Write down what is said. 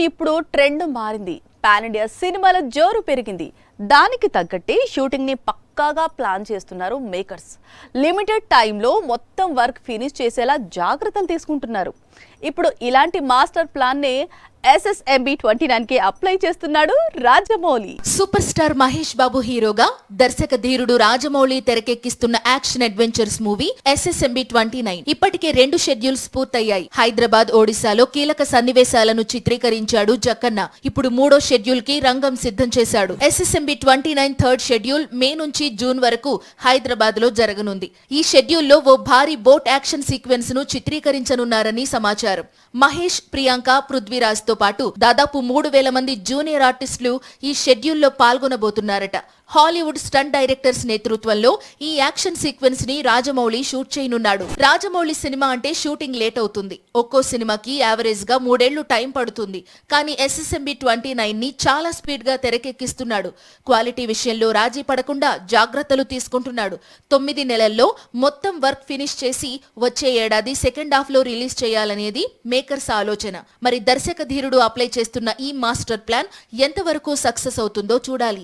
ఇప్పుడు ట్రెండ్ మారింది. Pan India సినిమాల జోరు పెరిగింది. దానికి తగ్గట్టే షూటింగ్ ని పక్కాగా ప్లాన్ చేస్తున్నారు మేకర్స్. లిమిటెడ్ టైంలో మొత్తం వర్క్ ఫినిష్ చేసేలా జాగ్రత్తలు తీసుకుంటున్నారు. ఇప్పుడు ఇలాంటి మాస్టర్ ప్లాన్ నే SSMB 29 కి అప్లై చేస్తున్నాడు రాజమౌళి. సూపర్ స్టార్ మహేష్ బాబు హీరోగా దర్శక ధీరుడు రాజమౌళి తెరకెక్కిస్తున్న యాక్షన్ అడ్వెంచర్స్ మూవీ SSMB 29 ఇప్పటికే 2 షెడ్యూల్స్ పూర్తయ్యాయి. హైదరాబాద్, ఒడిశాలో కీలక సన్నివేశాలను చిత్రీకరించాడు జక్కన్న. ఇప్పుడు 3వ షెడ్యూల్ కి రంగం సిద్ధం చేశాడు. SSMB 29 థర్డ్ షెడ్యూల్ మే నుంచి జూన్ వరకు హైదరాబాద్ లో జరగనుంది. ఈ షెడ్యూల్లో ఓ భారీ బోట్ యాక్షన్ సీక్వెన్స్ ను చిత్రీకరించనున్నారని సమాచారం. మహేష్, ప్రియాంక, పృథ్వీరాజ్ తో పాటు దాదాపు 3000 మంది జూనియర్ ఆర్టిస్టులు ఈ షెడ్యూల్లో పాల్గొనబోతున్నారట. హాలీవుడ్ స్టంట్ డైరెక్టర్స్ నేతృత్వంలో ఈ యాక్షన్ సీక్వెన్స్ ని రాజమౌళి షూట్ చేయనున్నాడు. రాజమౌళి సినిమా అంటే షూటింగ్ లేట్ అవుతుంది. ఒక్కో సినిమాకి యావరేజ్ గా 3 ఏళ్లు టైం పడుతుంది. కానీ SSMB 29 ని చాలా స్పీడ్ గా తెరకెక్కిస్తున్నాడు. క్వాలిటీ విషయంలో రాజీ పడకుండా జాగ్రత్తలు తీసుకుంటున్నాడు. 9 నెలల్లో మొత్తం వర్క్ ఫినిష్ చేసి వచ్చే ఏడాది సెకండ్ హాఫ్ లో రిలీజ్ చేయాలనేది మేకర్స్ ఆలోచన. మరి దర్శక ధీరుడు అప్లై చేస్తున్న ఈ మాస్టర్ ప్లాన్ ఎంతవరకు సక్సెస్ అవుతుందో చూడాలి.